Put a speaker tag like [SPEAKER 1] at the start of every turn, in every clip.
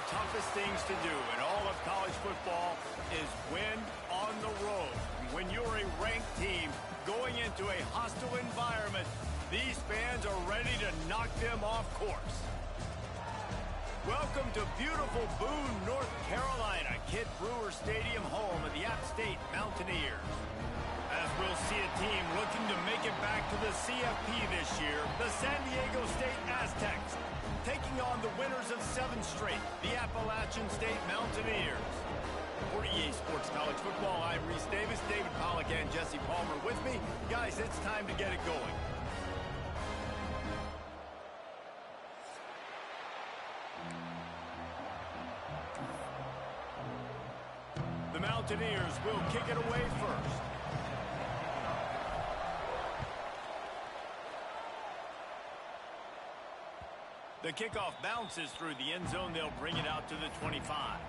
[SPEAKER 1] toughest things to do in all of college football is win on the road. When you're a ranked team going into a hostile environment, these fans are ready to knock them off course. Welcome to beautiful Boone, North Carolina, Kid Brewer Stadium, home of the App State Mountaineers. As we'll see a team looking to make it back to the CFP this year, the San Diego State Aztecs, taking on the winners of 7 straight, the Appalachian State Mountaineers. For EA Sports College Football, I'm Reese Davis, David Pollack, and Jesse Palmer with me. Guys, it's time to get it going. The Mountaineers will kick it away first. The kickoff bounces through the end zone. They'll bring it out to the 25.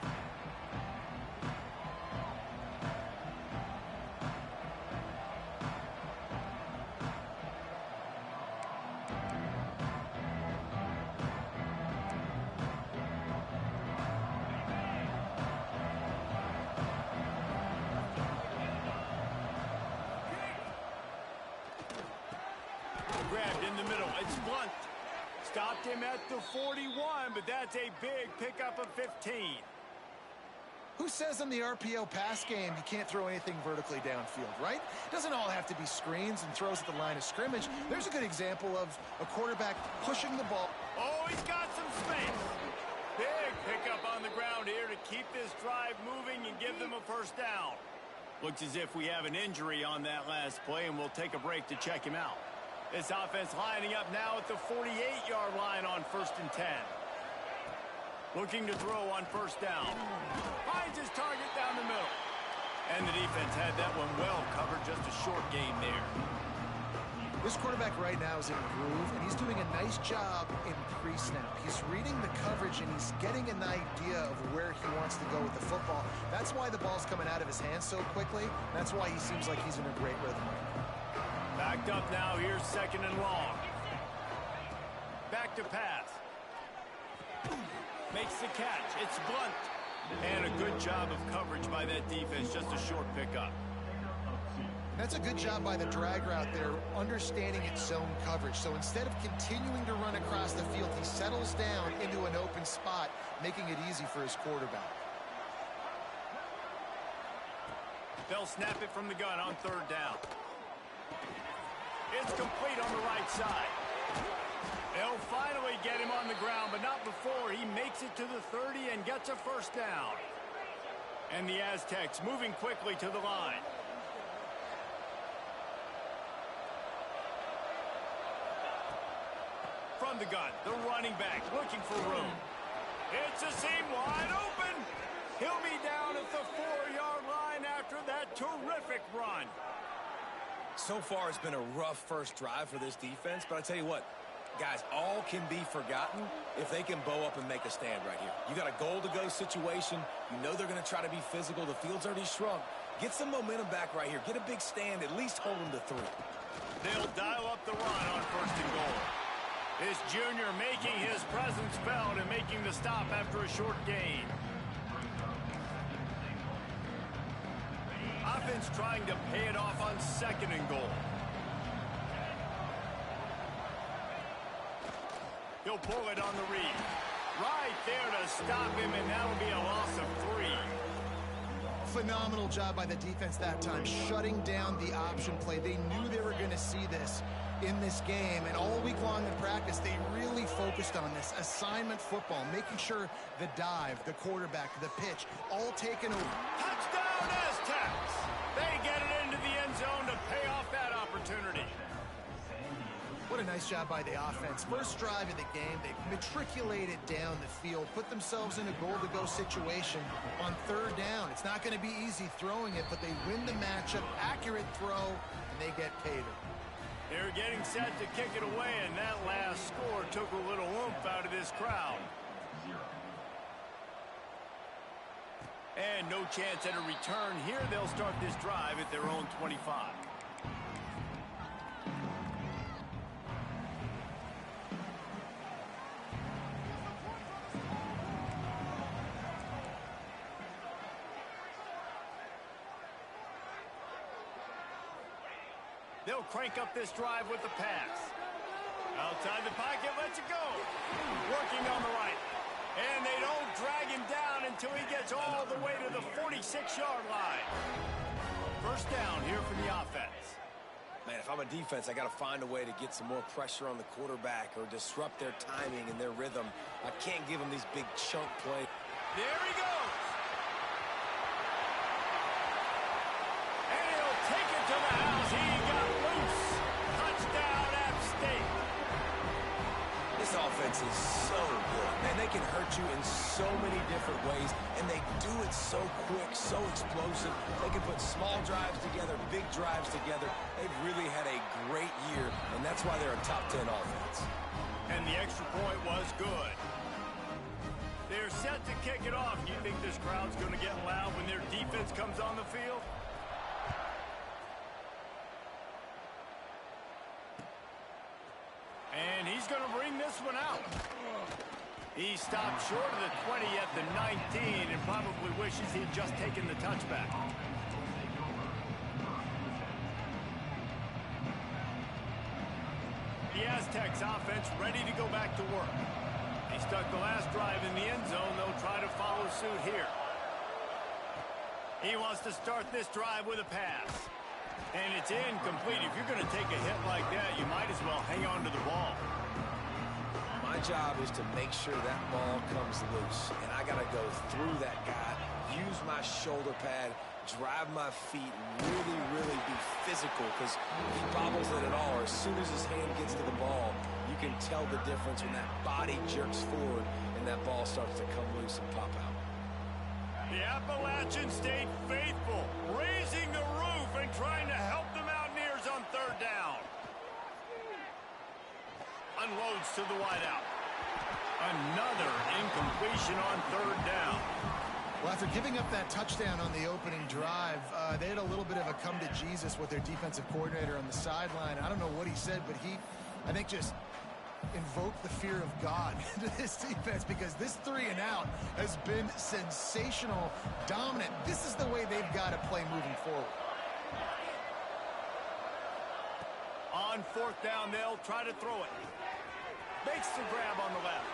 [SPEAKER 1] Grabbed in the middle. It's Blunt. Stopped him at the 41, but that's a big pickup of 15.
[SPEAKER 2] Who says in the RPO pass game you can't throw anything vertically downfield, right? It doesn't all have to be screens and throws at the line of scrimmage. There's a good example of a quarterback pushing the ball.
[SPEAKER 1] Oh, he's got some space. Big pickup on the ground here to keep this drive moving and give them a first down. Looks as if we have an injury on that last play, and we'll take a break to check him out. This offense lining up now at the 48-yard line on 1st and 10. Looking to throw on first down. Finds his target down the middle. And the defense had that one well covered, just a short gain there.
[SPEAKER 2] This quarterback right now is in a groove, and he's doing a nice job in pre-snap. He's reading the coverage, and he's getting an idea of where he wants to go with the football. That's why the ball's coming out of his hands so quickly. That's why he seems like he's in a great rhythm right now.
[SPEAKER 1] Backed up now, here's 2nd and long. Back to pass. Makes the catch, it's Blunt. And a good job of coverage by that defense, just a short pickup.
[SPEAKER 2] That's a good job by the drag route there, understanding its zone coverage. So instead of continuing to run across the field, he settles down into an open spot, making it easy for his quarterback.
[SPEAKER 1] They'll snap it from the gun on 3rd down. It's complete on the right side. They'll finally get him on the ground, but not before he makes it to the 30 and gets a first down. And the Aztecs moving quickly to the line. From the gun, the running back looking for room. It's a seam wide open. He'll be down at the 4-yard line after that terrific run.
[SPEAKER 3] So far, it's been a rough first drive for this defense, but I tell you what, guys, all can be forgotten if they can bow up and make a stand right here. You got a goal-to-go situation. You know they're going to try to be physical. The field's already shrunk. Get some momentum back right here. Get a big stand. At least hold them to 3.
[SPEAKER 1] They'll dial up the run on 1st and goal. This junior making his presence felt and making the stop after a short gain. Offense trying to pay it off on 2nd and goal. He'll pull it on the read. Right there to stop him, and that'll be a loss of 3.
[SPEAKER 2] Phenomenal job by the defense that time, shutting down the option play. They knew they were going to see this in this game, and all week long in practice, they really focused on this assignment football, making sure the dive, the quarterback, the pitch, all taken over.
[SPEAKER 1] Touchdown, Aztecs! They get it into the end zone to pay off that opportunity.
[SPEAKER 2] What a nice job by the offense. First drive of the game, they matriculated down the field, put themselves in a goal-to-go situation on 3rd down. It's not going to be easy throwing it, but they win the matchup, accurate throw, and they get paid.
[SPEAKER 1] They're getting set to kick it away, and that last score took a little oomph out of this crowd. And no chance at a return here. They'll start this drive at their own 25. They'll crank up this drive with the pass. Outside the pocket, lets it go. Working on the right. And they don't drag him down until he gets all the way to the 46-yard line. First down here for the offense.
[SPEAKER 3] Man, if I'm a defense, I got to find a way to get some more pressure on the quarterback or disrupt their timing and their rhythm. I can't give them these big chunk plays.
[SPEAKER 1] There he goes. And he'll take it to the house. He got loose. Touchdown, App State.
[SPEAKER 3] This offense is so good. Man, they can hurt you in so many different ways, and they do it so quick, so explosive. They can put small drives together, big drives together. They've really had a great year, and that's why they're a top 10 offense.
[SPEAKER 1] And the extra point was good. They're set to kick it off. You think this crowd's going to get loud when their defense comes on the field? And he's going to bring this one out. He stopped short of the 20 at the 19 and probably wishes he had just taken the touchback. The Aztecs offense ready to go back to work. He stuck the last drive in the end zone. They'll try to follow suit here. He wants to start this drive with a pass. And it's incomplete. If you're going to take a hit like that, you might as well hang on to the ball.
[SPEAKER 3] My job is to make sure that ball comes loose. And I got to go through that guy, use my shoulder pad, drive my feet, really, really be physical, because he bobbles it at all. Or as soon as his hand gets to the ball, you can tell the difference when that body jerks forward and that ball starts to come loose and pop out.
[SPEAKER 1] The Appalachian stayed faithful, raising the roof and trying to help the Mountaineers on third down. Unloads to the wideout. Another incompletion on third down.
[SPEAKER 2] Well, after giving up that touchdown on the opening drive, they had a little bit of a come-to-Jesus with their defensive coordinator on the sideline. I don't know what he said, but he, I think, just invoked the fear of God into this defense, because this 3-and-out has been sensational, dominant. This is the way they've got to play moving forward.
[SPEAKER 1] On fourth down, they'll try to throw it. Makes the grab on the left.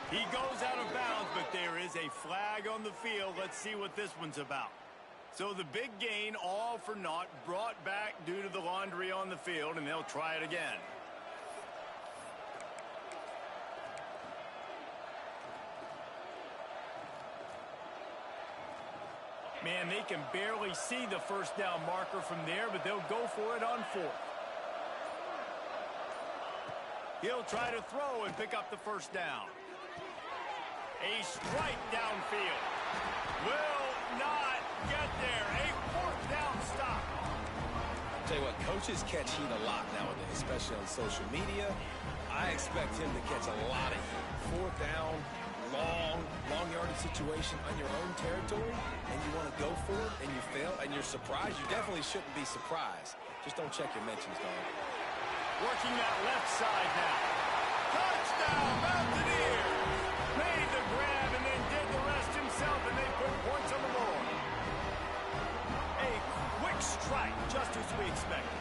[SPEAKER 1] He goes out of bounds, but there is a flag on the field. Let's see what this one's about. So the big gain, all for naught, brought back due to the laundry on the field, and they'll try it again. Man, they can barely see the first down marker from there, but they'll go for it on fourth. He'll try to throw and pick up the first down. A strike downfield. Will not get there. A fourth down stop.
[SPEAKER 3] I'll tell you what, coaches catch heat a lot nowadays, especially on social media. I expect him to catch a lot of heat. Fourth down, long yardage situation on your own territory, and you want to go for it, and you fail, and you're surprised. You definitely shouldn't be surprised. Just don't check your mentions, dog.
[SPEAKER 1] Working that left side now. Touchdown, Mountaineers! Made the grab and then did the rest himself, and they put points on the board. A quick strike, just as we expected.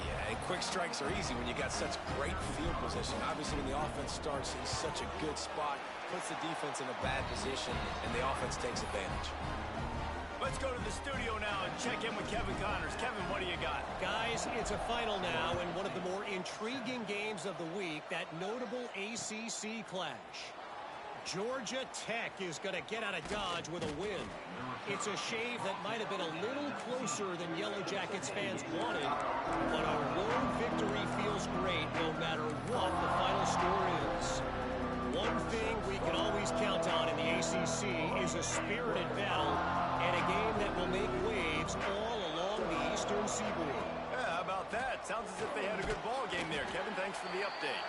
[SPEAKER 3] Yeah, and quick strikes are easy when you got such great field position. Obviously, when the offense starts in such a good spot, puts the defense in a bad position, and the offense takes advantage.
[SPEAKER 1] Let's go to the studio now and check in with Kevin Connors. Kevin, what do you got?
[SPEAKER 4] Guys, it's a final now, and one of the more intriguing games of the week, that notable ACC clash. Georgia Tech is going to get out of Dodge with a win. It's a shave that might have been a little closer than Yellow Jackets fans wanted, but a road victory feels great no matter what the final score is. One thing we can always count on in the ACC is a spirited battle and a game that will make waves all along the Eastern Seaboard.
[SPEAKER 1] Yeah, how about that? Sounds as if they had a good ball game there. Kevin, thanks for the update.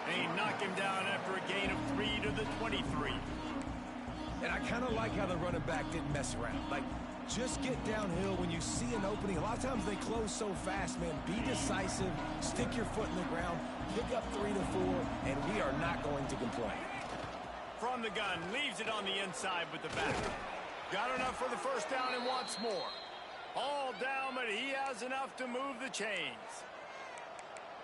[SPEAKER 1] They knock him down after a gain of 3 to the 23.
[SPEAKER 3] And I kind of like how the running back didn't mess around. Like, just get downhill when you see an opening. A lot of times they close so fast, man. Be decisive, stick your foot in the ground, pick up 3 to 4, and we are not going to complain.
[SPEAKER 1] From the gun, leaves it on the inside with the back. Got enough for the first down and wants more. All down, but he has enough to move the chains.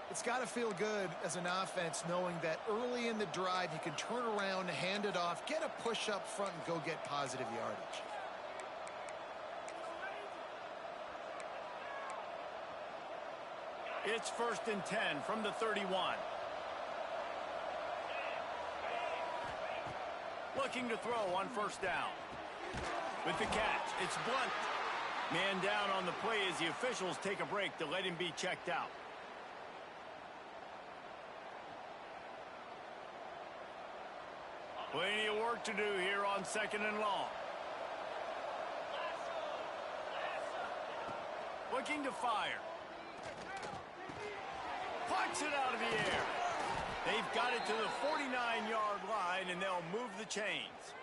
[SPEAKER 2] It's got to feel good as an offense knowing that early in the drive you can turn around, hand it off, get a push up front, and go get positive yardage.
[SPEAKER 1] It's 1st and 10 from the 31. Looking to throw on 1st down. With the catch, it's Blunt. Man down on the play as the officials take a break to let him be checked out. Plenty of work to do here on 2nd and long. Looking to fire. Plucks it out of the air. They've got it to the 49-yard line, and they'll move the chains.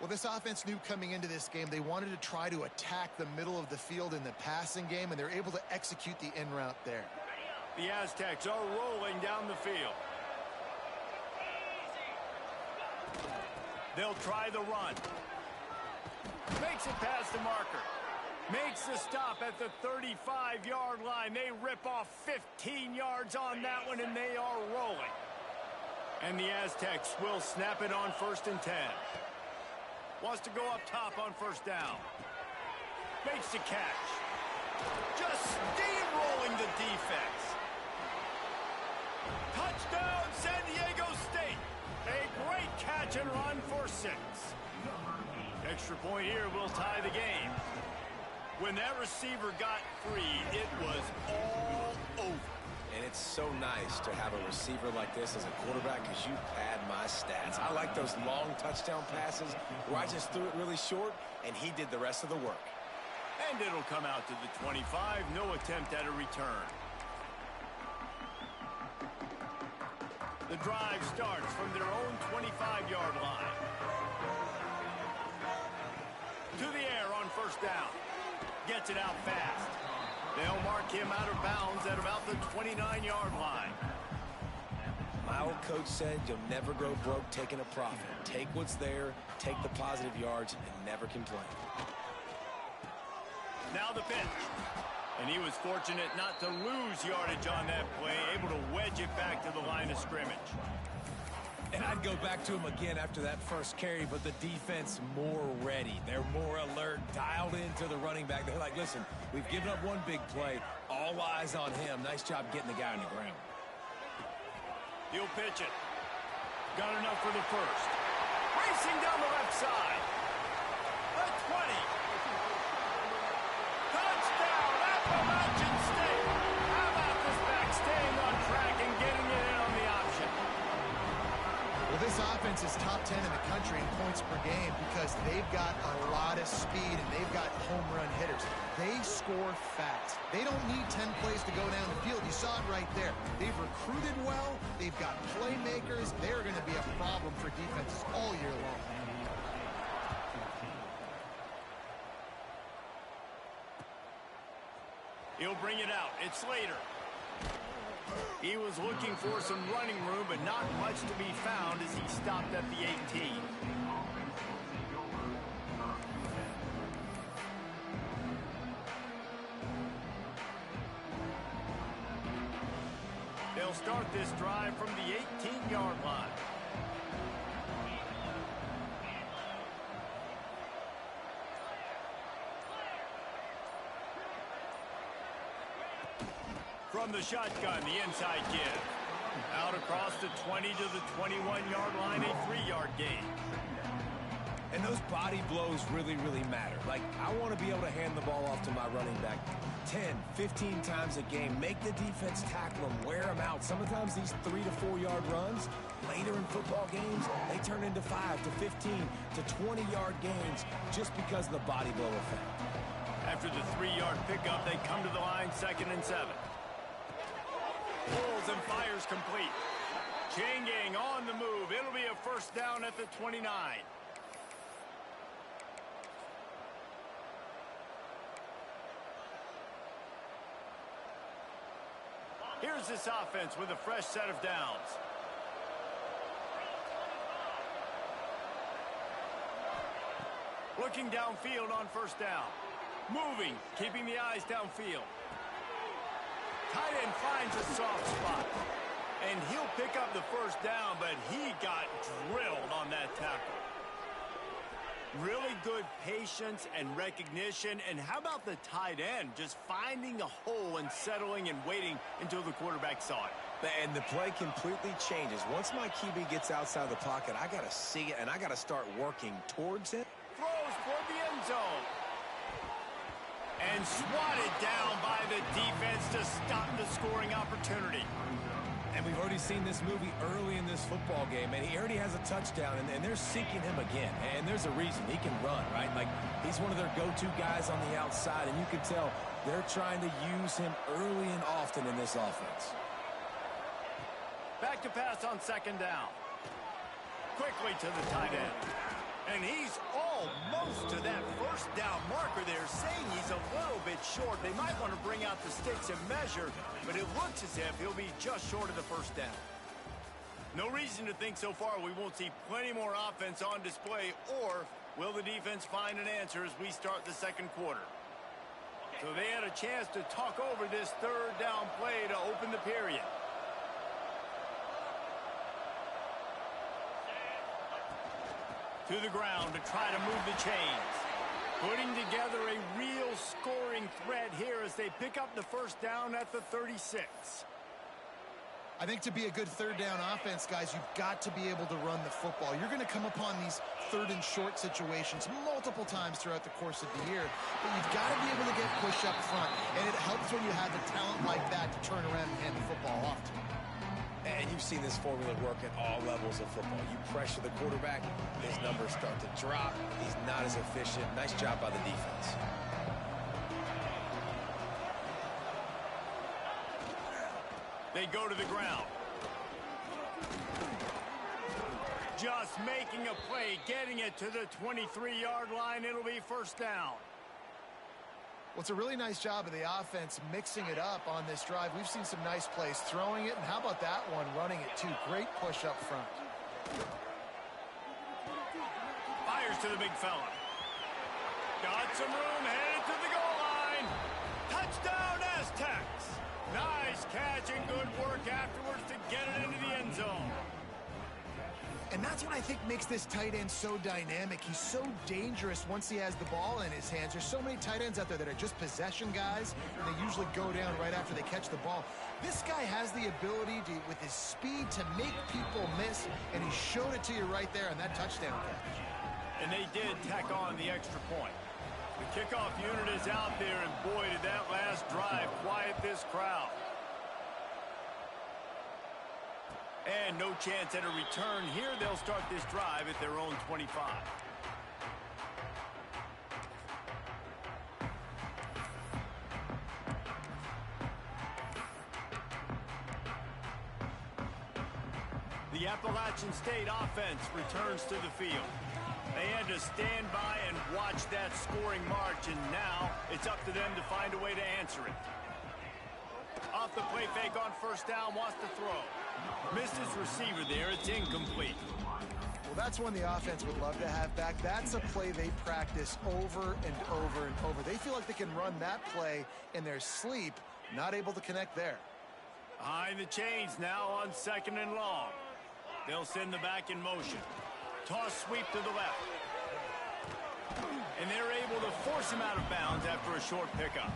[SPEAKER 2] Well, this offense knew coming into this game they wanted to try to attack the middle of the field in the passing game, and they're able to execute the in route there.
[SPEAKER 1] The Aztecs are rolling down the field. They'll try the run. Makes it past the marker. Makes the stop at the 35-yard line. They rip off 15 yards on that one, and they are rolling. And the Aztecs will snap it on 1st and 10. Wants to go up top on 1st down. Makes the catch. Just steamrolling the defense. Touchdown, San Diego State. A great catch and run for 6. Extra point here will tie the game. When that receiver got free, it was all over.
[SPEAKER 3] And it's so nice to have a receiver like this as a quarterback because you pad my stats. I like those long touchdown passes where I just threw it really short and he did the rest of the work.
[SPEAKER 1] And it'll come out to the 25. No attempt at a return. The drive starts from their own 25-yard line. To the air on 1st down. Gets it out fast. They'll mark him out of bounds at about the 29-yard line.
[SPEAKER 3] My old coach said you'll never go broke taking a profit. Take what's there, take the positive yards, and never complain.
[SPEAKER 1] Now the pitch. And he was fortunate not to lose yardage on that play, able to wedge it back to the line of scrimmage.
[SPEAKER 3] And I'd go back to him again after that first carry, but the defense more ready. They're more alert, dialed into the running back. They're like, listen, we've given up one big play. All eyes on him. Nice job getting the guy on the ground.
[SPEAKER 1] He'll pitch it. Got enough for the 1st. Racing down the left side. The 20. Touchdown, Appalachian State. How about this back staying on track and getting it in on the option?
[SPEAKER 2] Well, this offense is top 10 in the country in points per game because they've got a lot of speed and they've got home run hitters. They score fast. They don't need 10 plays to go down the field. You saw it right there. They've recruited well. They've got playmakers. They're going to be a problem for defenses all year long.
[SPEAKER 1] He'll bring it out. It's Slater. He was looking for some running room, but not much to be found as he stopped at the 18. They'll start this drive from the 18-yard line. From the shotgun, the inside give. Out across the 20 to the 21-yard line, a 3-yard gain.
[SPEAKER 3] And those body blows really, really matter. Like, I want to be able to hand the ball off to my running back 10, 15 times a game. Make the defense tackle them, wear them out. Sometimes these 3 to 4 yard runs, later in football games, they turn into 5 to 15 to 20-yard gains just because of the body blow effect.
[SPEAKER 1] After the 3-yard pickup, they come to the line 2nd and 7. Pulls and fires complete. Chain gang on the move. It'll be a 1st down at the 29. Here's this offense with a fresh set of downs. Looking downfield on 1st down. Moving, keeping the eyes downfield. Tight end finds a soft spot. And he'll pick up the first down, but he got drilled on that tackle. Really good patience and recognition. And how about the tight end just finding a hole and settling and waiting until the quarterback saw it?
[SPEAKER 3] And the play completely changes. Once my QB gets outside the pocket, I got to see it, and I got to start working towards it.
[SPEAKER 1] Throws toward the end zone. And swatted down by the defense to stop the scoring opportunity.
[SPEAKER 3] And we've already seen this movie early in this football game, and he already has a touchdown, and they're seeking him again. And there's a reason. He can run, right? Like, he's one of their go-to guys on the outside, and you can tell they're trying to use him early and often in this offense.
[SPEAKER 1] Back to pass on second down. Quickly to the tight end. And he's almost to that first down marker there, saying he's a little bit short. They might want to bring out the sticks and measure, but it looks as if he'll be just short of the first down. No reason to think so far we won't see plenty more offense on display, or will the defense find an answer as we start the second quarter? So they had a chance to talk over this third down play to open the period. To the ground to try to move the chains. Putting together a real scoring threat here as they pick up the first down at the 36.
[SPEAKER 2] I think to be a good third down offense, guys, you've got to be able to run the football. You're going to come upon these third and short situations multiple times throughout the course of the year, but you've got to be able to get push up front, and it helps when you have a talent like that to turn around and hand the football off to.
[SPEAKER 3] And you've seen this formula work at all levels of football. You pressure the quarterback, his numbers start to drop. He's not as efficient. Nice job by the defense.
[SPEAKER 1] They go to the ground. Just making a play, getting it to the 23-yard line. It'll be first down.
[SPEAKER 2] Well, it's a really nice job of the offense mixing it up on this drive. We've seen some nice plays throwing it, and how about that one running it too? Great push up front.
[SPEAKER 1] Fires to the big fella. Got some room, headed to the goal line. Touchdown, Aztecs. Nice catch and good work afterwards to get it into the end zone.
[SPEAKER 2] And that's what I think makes this tight end so dynamic. He's so dangerous once he has the ball in his hands. There's so many tight ends out there that are just possession guys, and they usually go down right after they catch the ball. This guy has the ability to, with his speed, to make people miss, and he showed it to you right there on that touchdown catch.
[SPEAKER 1] And they did tack on the extra point. The kickoff unit is out there, and boy, did that last drive quiet this crowd. And no chance at a return here. They'll start this drive at their own 25. The Appalachian State offense returns to the field. They had to stand by and watch that scoring march, and now it's up to them to find a way to answer it. Off the play fake on first down, wants to throw. Missed his receiver there. It's incomplete.
[SPEAKER 2] Well, that's one the offense would love to have back. That's a play they practice over and over and over. They feel like they can run that play in their sleep, not able to connect there.
[SPEAKER 1] Behind the chains now on second and long. They'll send the back in motion. Toss sweep to the left. And they're able to force him out of bounds after a short pickup.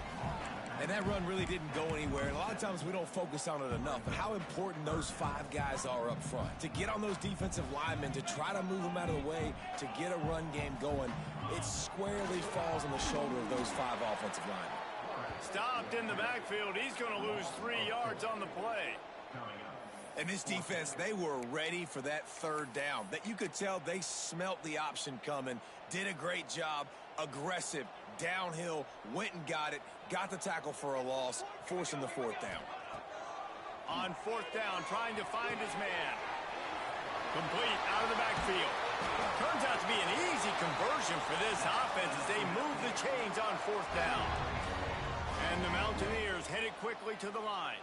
[SPEAKER 3] And that run really didn't go anywhere. And a lot of times we don't focus on it enough, but how important those five guys are up front. To get on those defensive linemen, to try to move them out of the way, to get a run game going, it squarely falls on the shoulder of those five offensive linemen.
[SPEAKER 1] Stopped in the backfield. He's going to lose 3 yards on the play.
[SPEAKER 3] And this defense, they were ready for that third down. That you could tell they smelt the option coming, did a great job, aggressive, downhill, went and got it, got the tackle for a loss, forcing the fourth down.
[SPEAKER 1] On fourth down, trying to find his man. Complete out of the backfield. Turns out to be an easy conversion for this offense as they move the chains on fourth down. And the Mountaineers headed quickly to the line.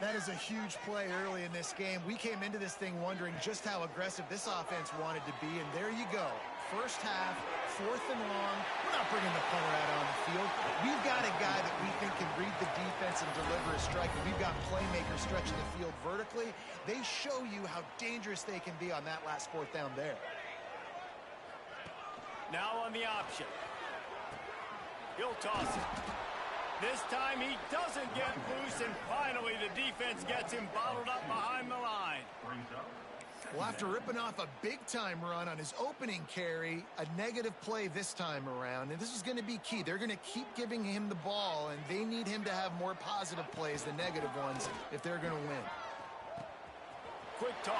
[SPEAKER 2] That is a huge play early in this game. We came into this thing wondering just how aggressive this offense wanted to be, and there you go. first half, 4th and long. We're not bringing the punter out on the field. We've got a guy that we think can read the defense and deliver a strike. And we've got playmakers stretching the field vertically. They show you how dangerous they can be on that last 4th down there.
[SPEAKER 1] Now on the option. He'll toss it. This time he doesn't get loose, and finally the defense gets him bottled up behind the line.
[SPEAKER 2] Well, after ripping off a big-time run on his opening carry, a negative play this time around, and this is going to be key. They're going to keep giving him the ball, and they need him to have more positive plays than negative ones if they're going to win.
[SPEAKER 1] Quick toss.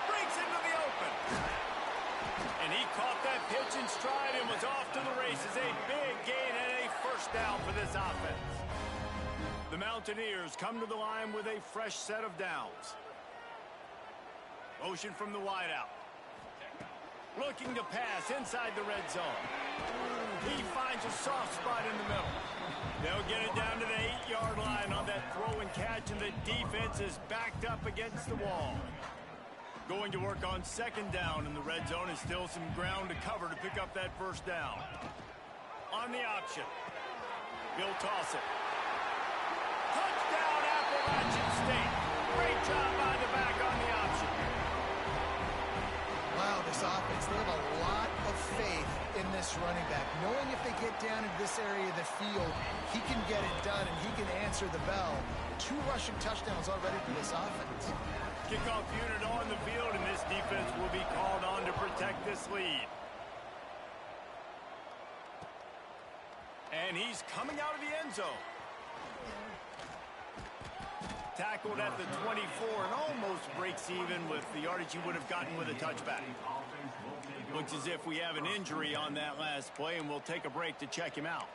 [SPEAKER 1] Breaks into the open. And he caught that pitch in stride and was off to the races. A big gain and a first down for this offense. The Mountaineers come to the line with a fresh set of downs. Motion from the wideout. Looking to pass inside the red zone. He finds a soft spot in the middle. They'll get it down to the 8-yard line on that throw and catch, and the defense is backed up against the wall. Going to work on 2nd down in the red zone, and still some ground to cover to pick up that first down. On the option. He'll toss it. Touchdown, Appalachian State. Great job by the back on the option.
[SPEAKER 2] Wow, this offense, they have a lot of faith in this running back. Knowing if they get down into this area of the field, he can get it done and he can answer the bell. 2 rushing touchdowns already for this offense.
[SPEAKER 1] Kickoff unit on the field, and this defense will be called on to protect this lead. And he's coming out of the end zone. Tackled at the 24 and almost breaks even with the yardage he would have gotten with a touchback. Looks as if we have an injury on that last play, and we'll take a break to check him out.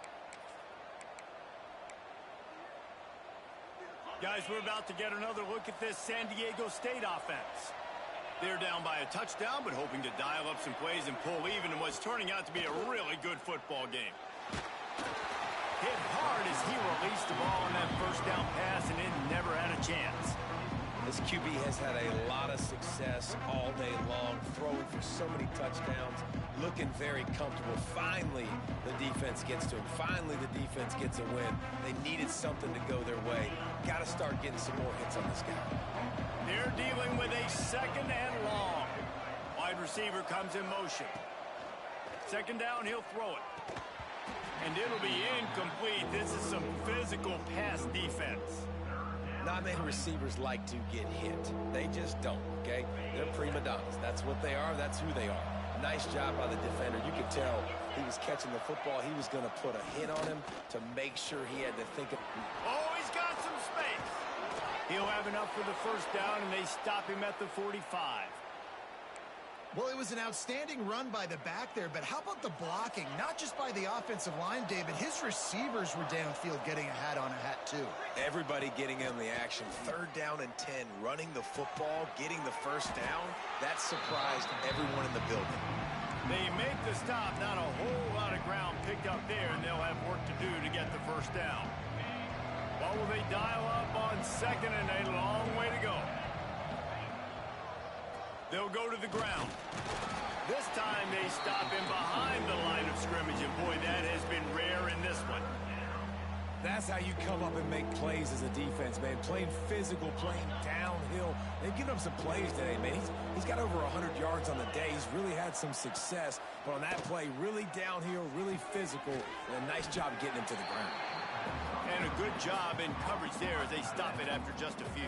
[SPEAKER 1] Guys, we're about to get another look at this San Diego State offense. They're down by a touchdown, but hoping to dial up some plays and pull even in what's turning out to be a really good football game. Hit hard as he released the ball on that first down pass, and it never had a chance.
[SPEAKER 3] This QB has had a lot of success all day long, throwing for so many touchdowns, looking very comfortable. Finally, the defense gets to him. Finally, the defense gets a win. They needed something to go their way. Got to start getting some more hits on this guy.
[SPEAKER 1] They're dealing with a 2nd and long. Wide receiver comes in motion. 2nd down, he'll throw it. And it'll be incomplete. This is some physical pass defense.
[SPEAKER 3] Not many receivers like to get hit. They just don't, okay? They're prima donnas. That's what they are. That's who they are. Nice job by the defender. You could tell he was catching the football. He was going to put a hit on him to make sure he had to think of...
[SPEAKER 1] Oh, he's got some space. He'll have enough for the first down, and they stop him at the 45.
[SPEAKER 2] Well, it was an outstanding run by the back there, but how about the blocking? Not just by the offensive line, David. His receivers were downfield getting a hat on a hat, too.
[SPEAKER 3] Everybody getting in the action. 3rd down and 10, running the football, getting the first down. That surprised everyone in the building.
[SPEAKER 1] They make the stop. Not a whole lot of ground picked up there, and they'll have work to do to get the first down. What will they dial up on 2nd and a long way to go? They'll go to the ground. This time they stop him behind the line of scrimmage, and boy, that has been rare in this one.
[SPEAKER 3] That's how you come up and make plays as a defense, man. Playing physical, playing downhill. They've given up some plays today, man. He's got over 100 yards on the day. He's really had some success. But on that play, really downhill, really physical, and a nice job getting him to the ground.
[SPEAKER 1] And a good job in coverage there as they stop it after just a few.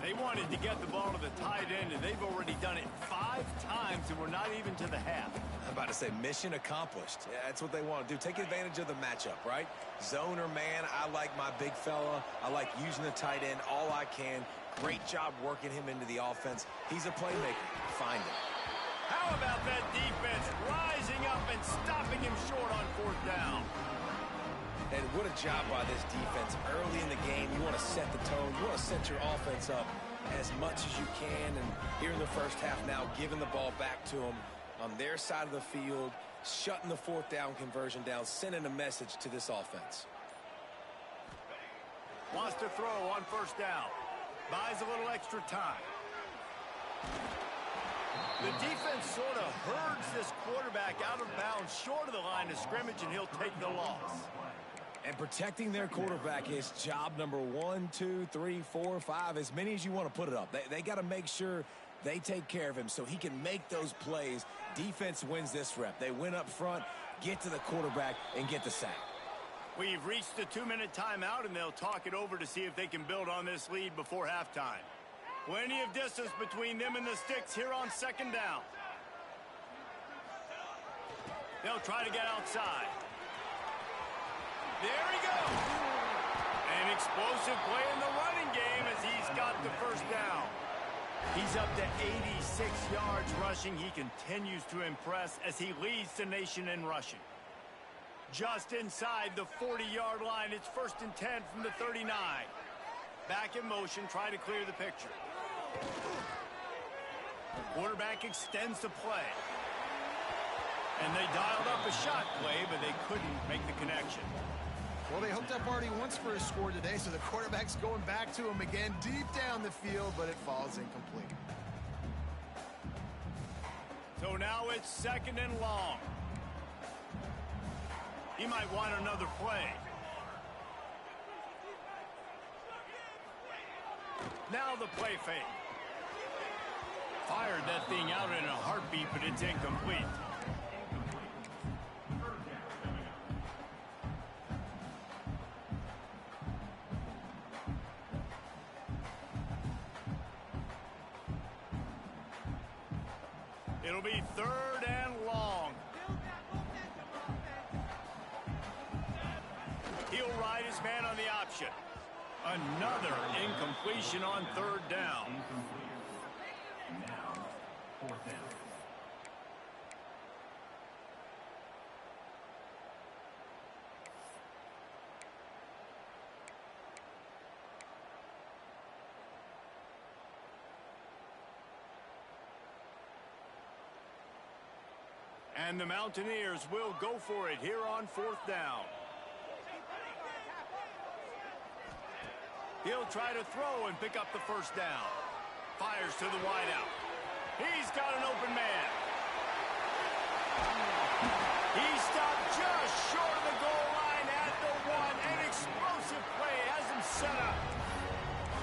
[SPEAKER 1] They wanted to get the ball to the tight end, and they've already done it 5 times, and we're not even to the half.
[SPEAKER 3] I'm about to say mission accomplished. Yeah, that's what they want to do. Take advantage of the matchup, right? Zone or man, I like my big fella. I like using the tight end all I can. Great job working him into the offense. He's a playmaker. Find him.
[SPEAKER 1] How about that defense rising up and stopping him short on 4th down?
[SPEAKER 3] And what a job by this defense. Early in the game, you want to set the tone. You want to set your offense up as much as you can. And here in the first half now, giving the ball back to them on their side of the field, shutting the 4th down conversion down, sending a message to this offense.
[SPEAKER 1] Wants to throw on 1st down. Buys a little extra time. The defense sort of herds this quarterback out of bounds short of the line of scrimmage, and he'll take the loss.
[SPEAKER 3] And protecting their quarterback is job number 1, 2, 3, 4, 5, as many as you want to put it up. They got to make sure they take care of him so he can make those plays. Defense wins this rep. They win up front, get to the quarterback, and get the sack.
[SPEAKER 1] We've reached the 2-minute timeout, and they'll talk it over to see if they can build on this lead before halftime. Plenty of distance between them and the sticks here on second down. They'll try to get outside. There he goes. An explosive play in the running game as he's got the first down. He's up to 86 yards rushing. He continues to impress as he leads the nation in rushing. Just inside the 40-yard line, it's 1st and 10 from the 39. Back in motion, try to clear the picture. Quarterback extends the play. And they dialed up a shot play, but they couldn't make the connection.
[SPEAKER 2] Well, they hooked up already once for a score today, so the quarterback's going back to him again deep down the field, but it falls incomplete.
[SPEAKER 1] So now it's 2nd and long. He might want another play. Now the play fake. Fired that thing out in a heartbeat, but it's incomplete. It'll be 3rd and long. He'll ride his man on the option. Another incompletion on 3rd down.
[SPEAKER 5] Now, 4th down.
[SPEAKER 1] And the Mountaineers will go for it here on 4th down. He'll try to throw and pick up the first down. Fires to the wideout. He's got an open man. He stopped just short of the goal line at the 1. An explosive play has him set up.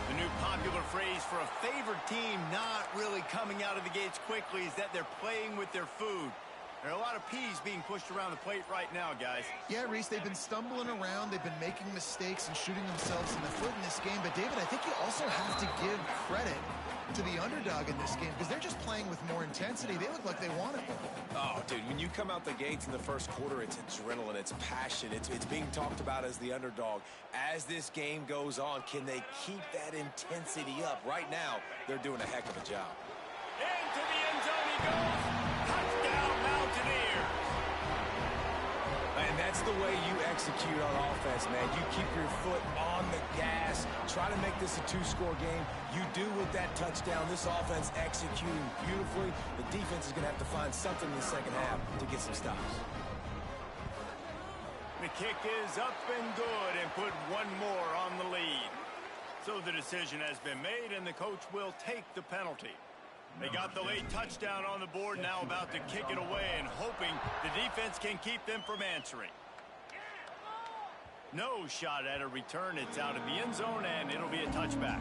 [SPEAKER 1] The new popular phrase for a favored team not really coming out of the gates quickly is that they're playing with their food. There are a lot of peas being pushed around the plate right now, guys.
[SPEAKER 2] Yeah, Reese, they've been stumbling around. They've been making mistakes and shooting themselves in the foot in this game. But, David, I think you also have to give credit to the underdog in this game because they're just playing with more intensity. They look like they want it.
[SPEAKER 3] Oh, dude, when you come out the gates in the first quarter, it's adrenaline, it's passion, it's being talked about as the underdog. As this game goes on, can they keep that intensity up? Right now, they're doing a heck of a job.
[SPEAKER 1] Into the end zone he goes. Touchdown, Mountaineers.
[SPEAKER 3] And that's the way you execute on offense, man. You keep your foot on the gas. Try to make this a 2-score game. You do with that touchdown. This offense executing beautifully. The defense is going to have to find something in the second half to get some stops.
[SPEAKER 1] The kick is up and good and put one more on the lead. So the decision has been made, and the coach will take the penalty. They got the late touchdown on the board, now about to kick it away and hoping the defense can keep them from answering. No shot at a return. It's out of the end zone, and it'll be a touchback.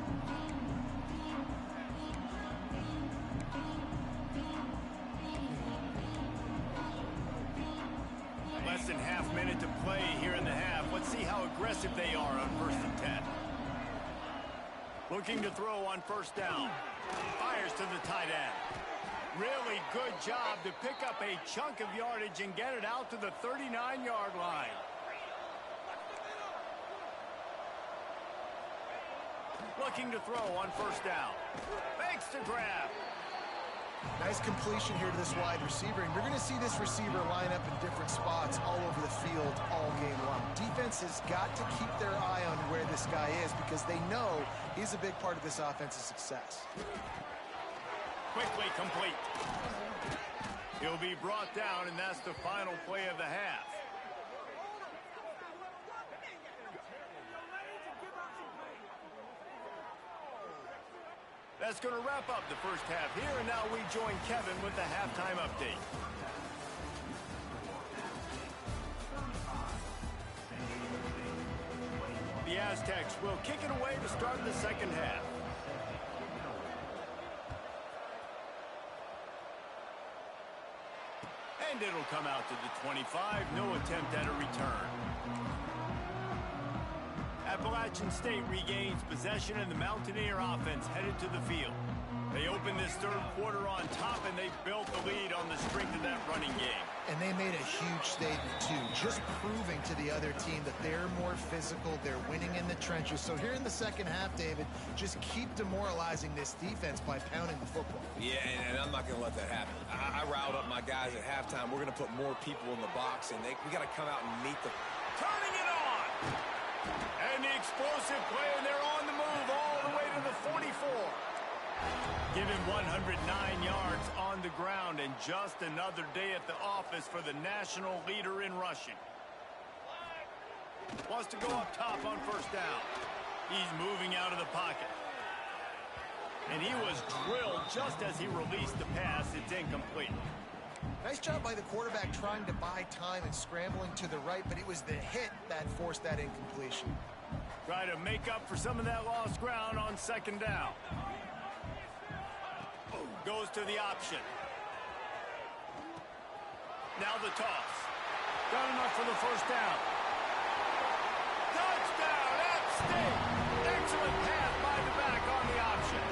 [SPEAKER 1] Less than half minute to play here in the half. Let's see how aggressive they are on 1st and 10. Looking to throw on 1st down. Fires to the tight end. Really good job to pick up a chunk of yardage and get it out to the 39-yard line. Looking to throw on 1st down. Fakes to grab.
[SPEAKER 2] Nice completion here to this wide receiver, and you're going to see this receiver line up in different spots all over the field all game long. Defense has got to keep their eye on where this guy is because they know he's a big part of this offense's success.
[SPEAKER 1] Quickly complete. He'll be brought down, and that's the final play of the half. That's going to wrap up the first half here, and now we join Kevin with the halftime update. The Aztecs will kick it away to start the second half. And it'll come out to the 25. No attempt at a return. Appalachian State regains possession, and the Mountaineer offense headed to the field. They opened this third quarter on top, and they built the lead on the strength of that running game.
[SPEAKER 2] And they made a huge statement, too, just proving to the other team that they're more physical, they're winning in the trenches. So here in the second half, David, just keep demoralizing this defense by pounding the football.
[SPEAKER 3] Yeah, and I'm not going to let that happen. I riled up my guys at halftime. We're going to put more people in the box, and we got to come out and meet them.
[SPEAKER 1] Turning it on! And the explosive play, and they're on the move all the way to the 44. Given 109 yards on the ground, and just another day at the office for the national leader in rushing. Wants to go up top on first down. He's moving out of the pocket. And he was drilled just as he released the pass. It's incomplete.
[SPEAKER 2] Nice job by the quarterback trying to buy time and scrambling to the right, but it was the hit that forced that incompletion.
[SPEAKER 1] Try to make up for some of that lost ground on second down. Goes to the option. Now the toss. Got enough for the first down. Touchdown, App State! Excellent pass by the back on the option.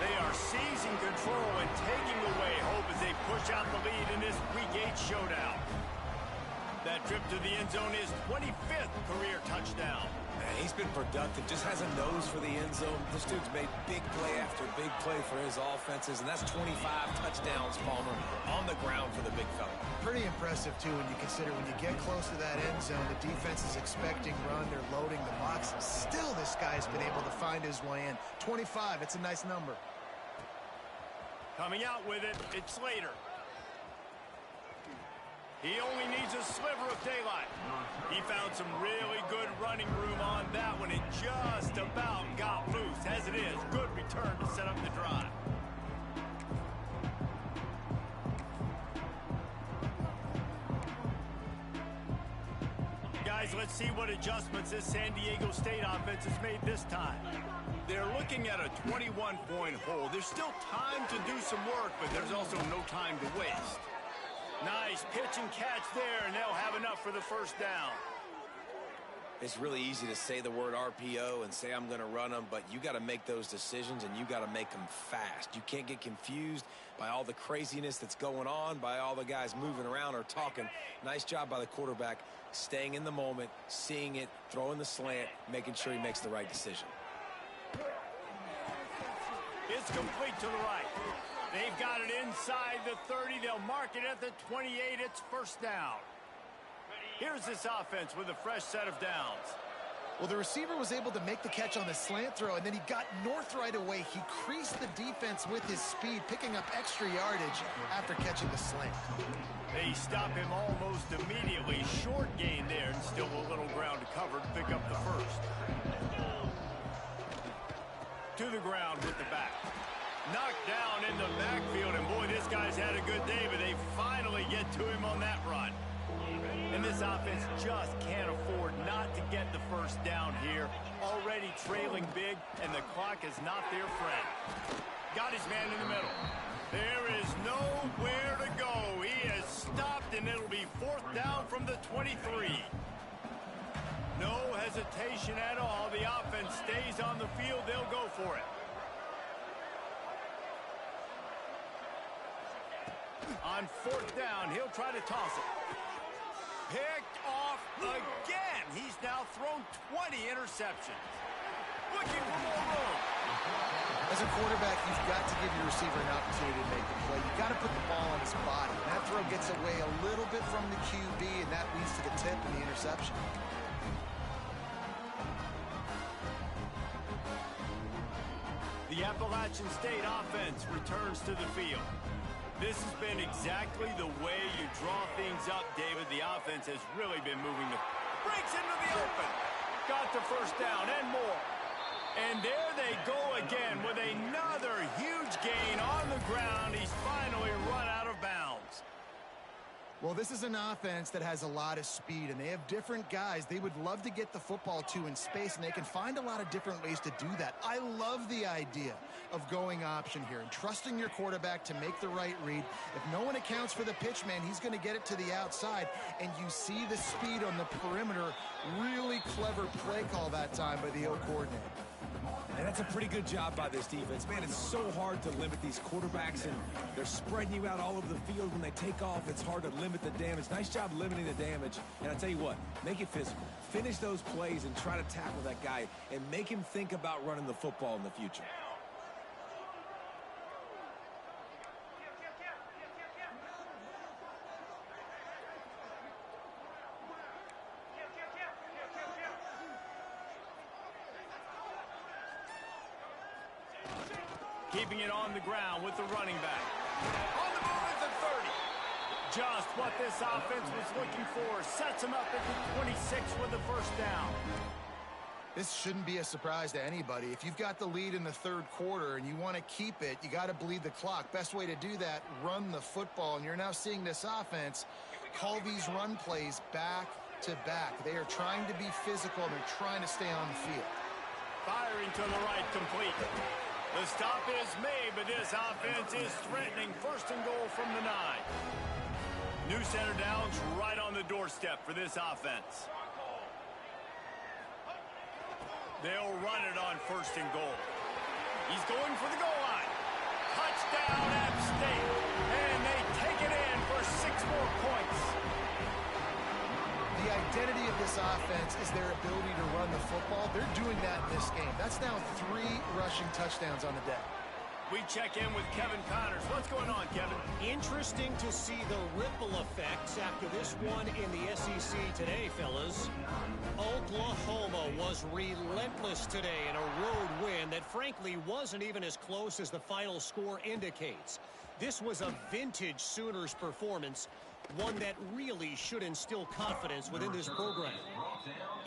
[SPEAKER 1] They are seizing control and taking away hope as they push out the lead in this Week 8 showdown. That trip to the end zone is 25th career touchdown.
[SPEAKER 3] Man, he's been productive, just has a nose for the end zone. This dude's made big play after big play for his offenses, and that's 25 touchdowns, Palmer, on the ground for the big fella.
[SPEAKER 2] Pretty impressive, too, when you consider when you get close to that end zone, the defense is expecting run, they're loading the box. Still, this guy's been able to find his way in. 25, it's a nice number.
[SPEAKER 1] Coming out with it, it's Slater. He only needs a sliver of daylight. He found some really good running room on that one. It just about got loose. As it is, good return to set up the drive. Guys, let's see what adjustments this San Diego State offense has made this time. They're looking at a 21-point hole. There's still time to do some work, but there's also no time to waste. Nice pitch and catch there, and they'll have enough for the first down.
[SPEAKER 3] It's really easy to say the word RPO and say I'm going to run them, but you got to make those decisions, and you got to make them fast. You can't get confused by all the craziness that's going on, by all the guys moving around or talking. Nice job by the quarterback, staying in the moment, seeing it, throwing the slant, making sure he makes the right decision.
[SPEAKER 1] It's complete to the right. They've got it inside the 30. They'll mark it at the 28. It's first down. Here's this offense with a fresh set of downs.
[SPEAKER 2] Well, the receiver was able to make the catch on the slant throw, and then he got north right away. He creased the defense with his speed, picking up extra yardage after catching the slant.
[SPEAKER 1] They stop him almost immediately. Short gain there, and still a little ground to cover to pick up the first. To the ground with the back. Knocked down in the backfield, and boy, this guy's had a good day, but they finally get to him on that run. And this offense just can't afford not to get the first down here. Already trailing big, and the clock is not their friend. Got his man in the middle. There is nowhere to go. He is stopped, and it'll be fourth down from the 23. No hesitation at all. The offense stays on the field. They'll go for it. On fourth down, he'll try to toss it. Picked off again. He's now thrown 20 interceptions. Looking for more room.
[SPEAKER 2] As a quarterback, you've got to give your receiver an opportunity to make the play. You've got to put the ball on his body. And that throw gets away a little bit from the QB, and that leads to the tip and the interception.
[SPEAKER 1] The Appalachian State offense returns to the field. This has been exactly the way you draw things up, David. The offense has really been moving the... Breaks into the open. Got the first down and more. And there they go again with another huge gain on the ground. He's finally run out of bounds.
[SPEAKER 2] Well, this is an offense that has a lot of speed, and they have different guys they would love to get the football to in space, and they can find a lot of different ways to do that. I love the idea of going option here and trusting your quarterback to make the right read. If no one accounts for the pitch man, he's going to get it to the outside, and you see the speed on the perimeter. Really clever play call that time by the O coordinator.
[SPEAKER 3] And that's a pretty good job by this defense. Man, it's so hard to limit these quarterbacks, and they're spreading you out all over the field. When they take off, it's hard to limit the damage. Nice job limiting the damage. And I tell you what, make it physical. Finish those plays and try to tackle that guy and make him think about running the football in the future.
[SPEAKER 1] Keeping it on the ground with the running back. On the move at the 30. Just what this offense was looking for. Sets him up at the 26 with the first down.
[SPEAKER 2] This shouldn't be a surprise to anybody. If you've got the lead in the third quarter and you want to keep it, you got to bleed the clock. Best way to do that, run the football. And you're now seeing this offense call these run plays back to back. They are trying to be physical, and they're trying to stay on the field.
[SPEAKER 1] Firing to the right, complete. The stop is made, but this offense is threatening first and goal from the 9. New center downs right on the doorstep for this offense. They'll run it on first and goal. He's going for the goal line. Touchdown, App State. And they take it in for 6 more points.
[SPEAKER 2] The identity of this offense is their ability to run the football. They're doing that in this game. That's now 3 rushing touchdowns on the day.
[SPEAKER 1] We check in with Kevin Connors. What's going on, Kevin?
[SPEAKER 4] Interesting to see the ripple effects after this one in the SEC today, fellas. Oklahoma was relentless today in a road win that frankly wasn't even as close as the final score indicates. This was a vintage Sooners performance, one that really should instill confidence within this program.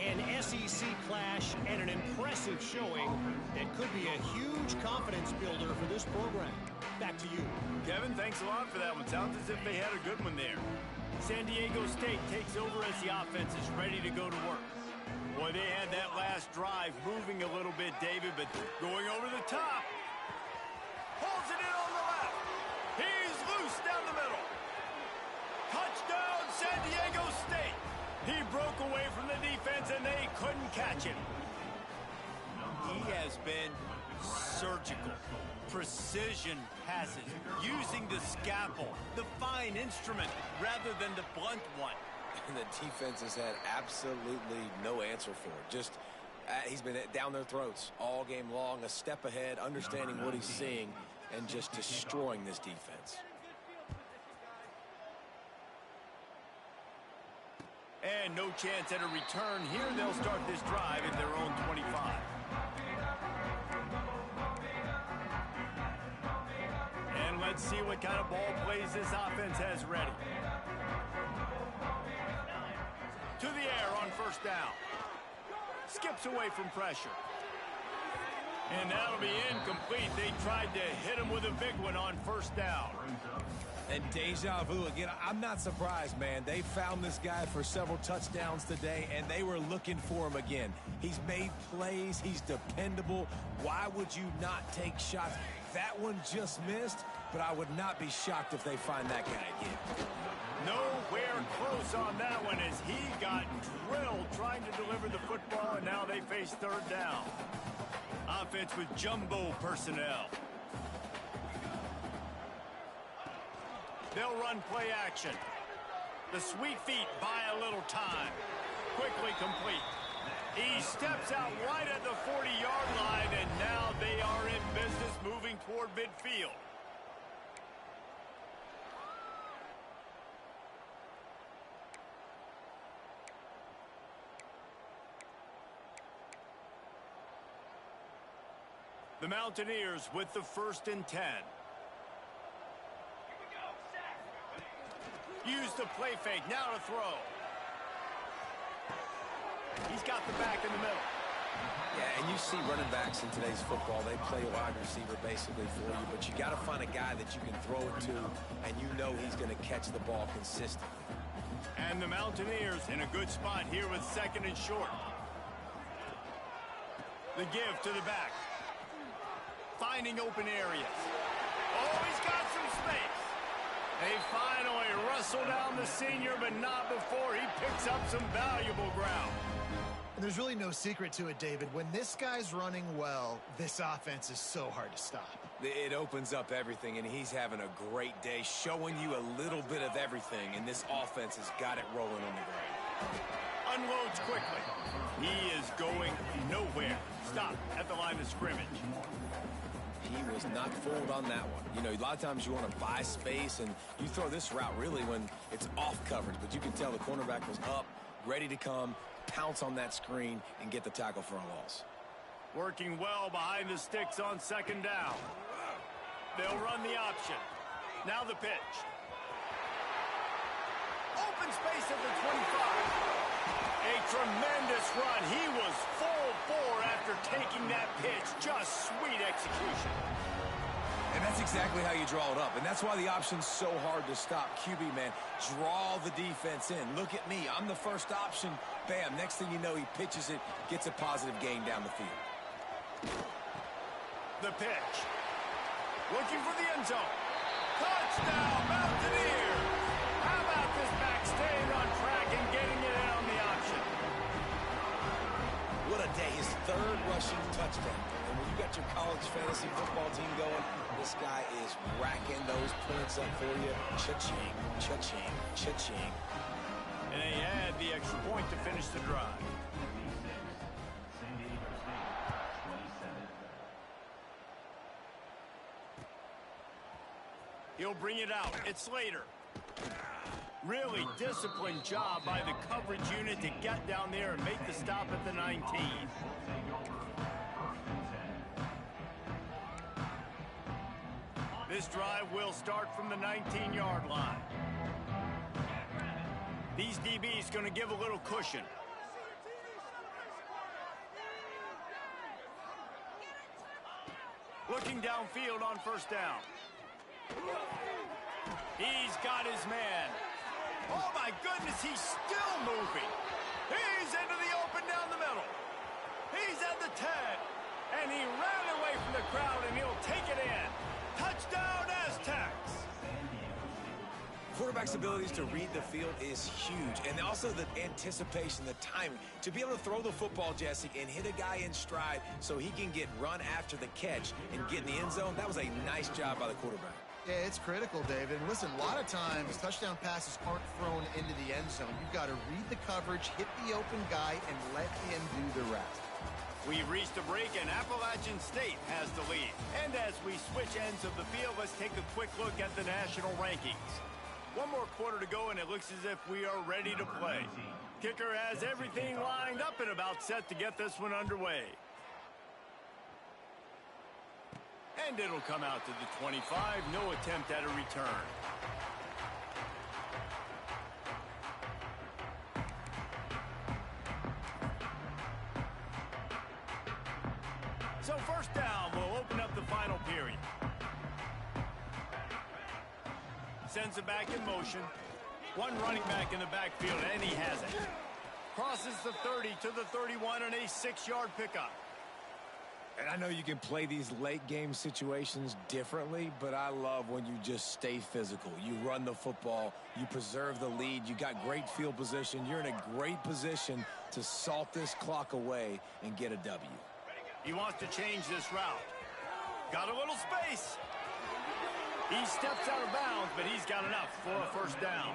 [SPEAKER 4] An SEC clash and an impressive showing that could be a huge confidence builder for this program. Back to you.
[SPEAKER 1] Kevin, thanks a lot for that one. Sounds as if they had a good one there. San Diego State takes over as the offense is ready to go to work. Boy, they had that last drive moving a little bit, David, but going over the top. Pulls it in on the left. He's loose down the middle. Touchdown, San Diego State. He broke away from the defense, and they couldn't catch him. He has been surgical. Precision passes, using the scalpel, the fine instrument, rather than the blunt one.
[SPEAKER 3] And the defense has had absolutely no answer for it. Just, he's been down their throats all game long, a step ahead, understanding what he's seeing, and just destroying this defense.
[SPEAKER 1] And no chance at a return here. They'll start this drive at their own 25. And let's see what kind of ball plays this offense has ready. To the air on first down. Skips away from pressure. And that'll be incomplete. They tried to hit him with a big one on first down.
[SPEAKER 3] And deja vu again. I'm not surprised, man. They found this guy for several touchdowns today, and they were looking for him again. He's made plays. He's dependable. Why would you not take shots? That one just missed, but I would not be shocked if they find that guy again.
[SPEAKER 1] Nowhere close on that one as he got drilled trying to deliver the football, and now they face third down. Offense with jumbo personnel. They'll run play action. The sweet feet buy a little time. Quickly complete. He steps out right at the 40-yard line, and now they are in business moving toward midfield. The Mountaineers with the 1st and 10. Use the play fake. Now to throw. He's got the back in the middle.
[SPEAKER 3] Yeah, and you see running backs in today's football, they play wide receiver basically for you, but you got to find a guy that you can throw it to, and you know he's going to catch the ball consistently.
[SPEAKER 1] And the Mountaineers in a good spot here with 2nd and short. The give to the back. Finding open areas. Oh, he's got some space. They finally wrestle down the senior, but not before he picks up some valuable ground.
[SPEAKER 2] And there's really no secret to it, David. When this guy's running well, this offense is so hard to stop.
[SPEAKER 3] It opens up everything, and he's having a great day, showing you a little bit of everything, and this offense has got it rolling on the ground.
[SPEAKER 1] Unloads quickly. He is going nowhere. Stop at the line of scrimmage.
[SPEAKER 3] He was not fooled on that one. You know, a lot of times you want to buy space, and you throw this route really when it's off coverage, but you can tell the cornerback was up, ready to come, pounce on that screen, and get the tackle for a loss.
[SPEAKER 1] Working well behind the sticks on 2nd down. They'll run the option. Now the pitch. Open space at the 25. A tremendous run. He was full bore after taking that pitch. Just sweet execution.
[SPEAKER 3] And that's exactly how you draw it up. And that's why the option's so hard to stop. QB, man, draw the defense in. Look at me. I'm the first option. Bam. Next thing you know, he pitches it, gets a positive gain down the field.
[SPEAKER 1] The pitch. Looking for the end zone. Touchdown, Mountaineers. How about this back staying on track and getting it in on the option?
[SPEAKER 3] What a day. His 3rd rushing touchdown. And when you got your college fantasy football team going, this guy is racking those points up for you. Cha-ching, cha-ching, cha-ching.
[SPEAKER 1] And they had the extra point to finish the drive. He'll bring it out. It's Slater. Really disciplined job by the coverage unit to get down there and make the stop at the 19. This drive will start from the 19-yard line. These DBs going to give a little cushion. Looking downfield on 1st down. He's got his man. Oh, my goodness, he's still moving. He's into the open down the middle. He's at the 10. And he ran away from the crowd, and he'll take it in. Touchdown, Aztecs.
[SPEAKER 3] Quarterback's abilities to read the field is huge, and also the anticipation, the timing. To be able to throw the football, Jesse, and hit a guy in stride so he can get run after the catch and get in the end zone, that was a nice job by the quarterback.
[SPEAKER 2] Yeah, it's critical, David. Listen, a lot of times touchdown passes aren't thrown into the end zone. You've got to read the coverage, hit the open guy, and let him do the rest.
[SPEAKER 1] We've reached a break, and Appalachian State has the lead. And as we switch ends of the field, let's take a quick look at the national rankings. One more quarter to go, and it looks as if we are ready to play. Kicker has everything lined up and about set to get this one underway. And it'll come out to the 25. No attempt at a return. So 1st down will open up the final period. Sends it back in motion. One running back in the backfield, and he has it. Crosses the 30 to the 31 and a 6-yard pickup.
[SPEAKER 3] And I know you can play these late game situations differently, but I love when you just stay physical. You run the football, you preserve the lead, you got great field position. You're in a great position to salt this clock away and get a W.
[SPEAKER 1] He wants to change this route. Got a little space. He steps out of bounds, but he's got enough for a 1st down.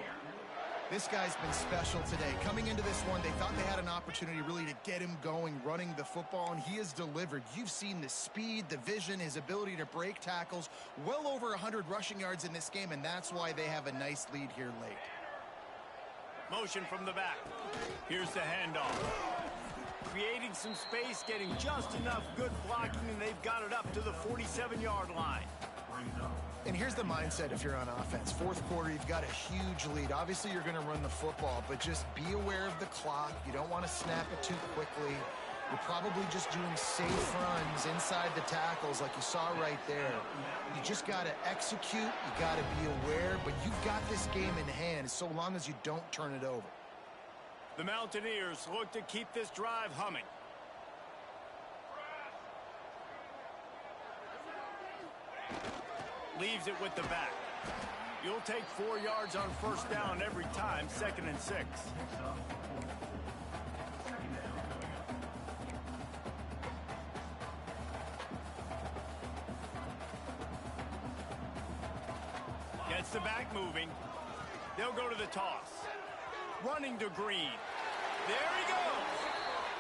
[SPEAKER 2] This guy's been special today. Coming into this one, they thought they had an opportunity really to get him going, running the football, and he has delivered. You've seen the speed, the vision, his ability to break tackles. Well over 100 rushing yards in this game, and that's why they have a nice lead here late.
[SPEAKER 1] Motion from the back. Here's the handoff. Creating some space, getting just enough good blocking, and they've got it up to the 47-yard line.
[SPEAKER 2] And here's the mindset if you're on offense. 4th quarter, you've got a huge lead. Obviously, you're going to run the football, but just be aware of the clock. You don't want to snap it too quickly. You're probably just doing safe runs inside the tackles like you saw right there. You just got to execute. You got to be aware, but you've got this game in hand so long as you don't turn it over.
[SPEAKER 1] The Mountaineers look to keep this drive humming. Leaves it with the back. You'll take 4 yards on first down every time, 2nd and 6. Gets the back moving. They'll go to the toss. Running to Green. There he goes.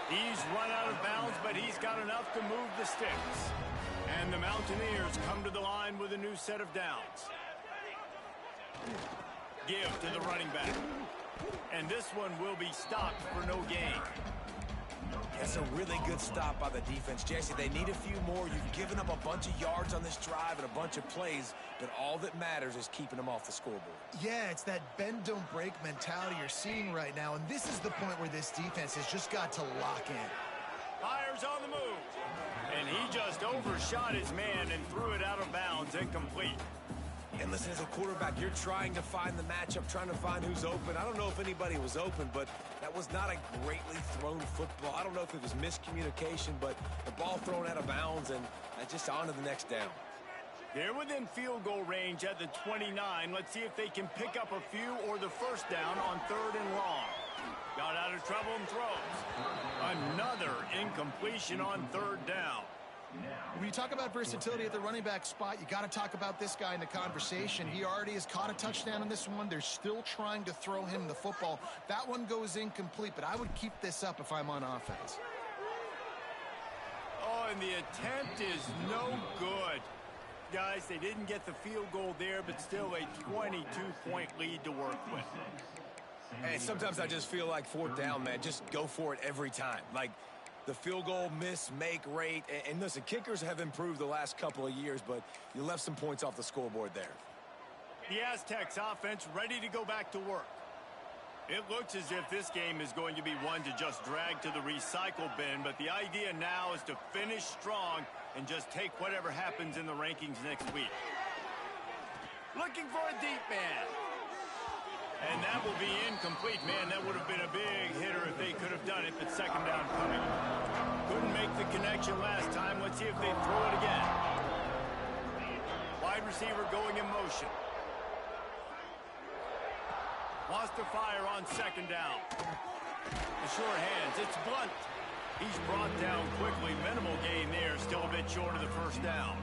[SPEAKER 1] He's run out of bounds, but he's got enough to move the sticks. And the Mountaineers come to the line with a new set of downs. Give to the running back. And this one will be stopped for no gain.
[SPEAKER 3] That's a really good stop by the defense, Jesse. They need a few more. You've given up a bunch of yards on this drive and a bunch of plays, but all that matters is keeping them off the scoreboard.
[SPEAKER 2] Yeah, it's that bend, don't break mentality you're seeing right now, and this is the point where this defense has just got to lock in.
[SPEAKER 1] Fires on the move. And he just overshot his man and threw it out of bounds, incomplete.
[SPEAKER 3] And listen, as a quarterback, you're trying to find the matchup, trying to find who's open. I don't know if anybody was open, but that was not a greatly thrown football. I don't know if it was miscommunication, but the ball thrown out of bounds and just on to the next down.
[SPEAKER 1] They're within field goal range at the 29. Let's see if they can pick up a few or the first down on 3rd and long. Got out of trouble and throws. Another incompletion on 3rd down.
[SPEAKER 2] When you talk about versatility at the running back spot, you got to talk about this guy in the conversation. He already has caught a touchdown in this one. They're still trying to throw him the football. That one goes incomplete, but I would keep this up if I'm on offense.
[SPEAKER 1] Oh, and the attempt is no good. Guys, they didn't get the field goal there, but still a 22-point lead to work with.
[SPEAKER 3] Hey, sometimes I just feel like 4th down, man. Just go for it every time. Like, the field goal miss-make rate. And listen, kickers have improved the last couple of years, but you left some points off the scoreboard there.
[SPEAKER 1] The Aztecs offense ready to go back to work. It looks as if this game is going to be one to just drag to the recycle bin, but the idea now is to finish strong and just take whatever happens in the rankings next week. Looking for a deep man. And that will be incomplete. Man, that would have been a big hitter if they could have done it, but 2nd down coming. Couldn't make the connection last time. Let's see if they throw it again. Wide receiver going in motion. Wants to fire on 2nd down. The sure hands. It's Blunt. He's brought down quickly. Minimal gain there. Still a bit short of the first down.